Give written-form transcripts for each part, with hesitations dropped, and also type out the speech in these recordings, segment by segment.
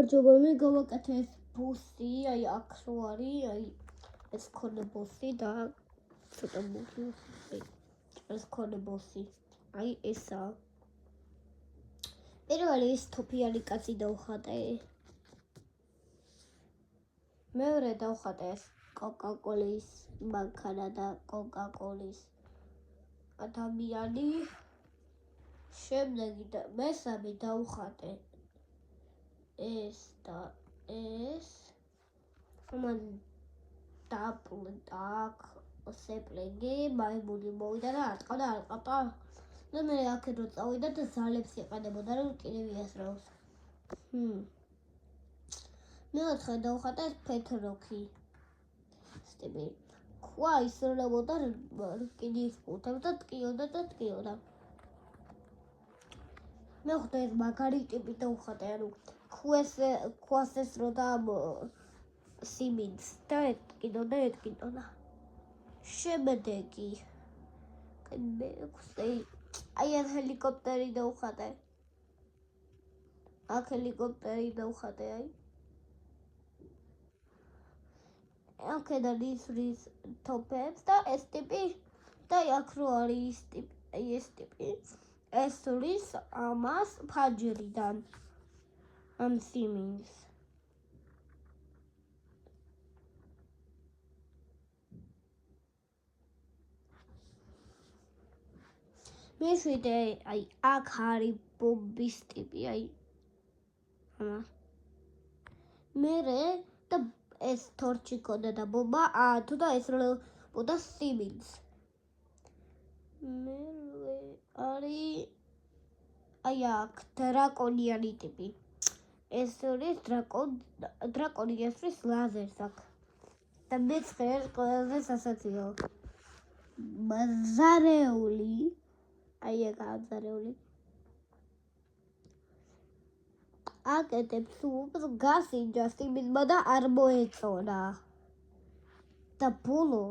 გამარჯობა, მე გავაკეთე ეს ბუსი, აი აქ რო არის, აი ეს ქონე ბუსი და ცოტა მუქი, ეს ქონე ბუსი, აი ესაა. პირველი ის თოფიანი კაცი დავხატე. მეორე დავხატე ეს კოკა-კოლის მანქანა და კოკა-კოლის ადამიანი. შემდეგი და მესამე დავხატე ეს და ეს. მან დაპლდა სეპლენგი, მაიმუნი მოვიდა და ატყდა. და მე აქედო წავიდა და ზალებს იყენებოდა, რომ კიდევ იასრავს. მეოთხე დავხატე ფეთროქი. სტები. ქვა ისრებოდა რკინის კუთებს და ტკიოდა. მეხუთე ეს მაგარი ტიპი დავხატე, ანუ ქვას ესროდა სიმინდს და ეტკიდოდა. შემდეგი მეექვსე აი ეს ჰელიკოპტერი დავხატე. აქ ჰელიკოპტერი დავხატე, აი. აქედან ისვრის თოფებს და ეს ტიპი და აქ რო არის ეს ტიპი ესვრის ამას ფანჯრიდან ამ სიმინდს. მეშვიდე აი აქ არის ბომბის ტიპი, აი ამას. მერე და ეს თორჩი ქონდა და ბომბა თუ და ესრებოდა სიმინდს. მერე არის აი აქ დრაკონიანი ტიპი. ეს არის დრაკონი ესვრის ლაზერს აქ. და მეცხრე ყველაზე სასაცილო. მზარეული აი ეგაა მზარეული. აკეთებს უპს გასინჯა სიმინდმა და არ მოეწონა. და ბოლო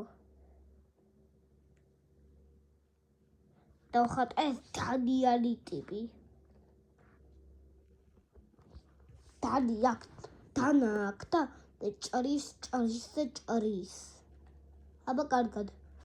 დავხატე ეს დანიანი ტიპი. დანი აქ, დანა აქ და ჭრის. აბა კარგად.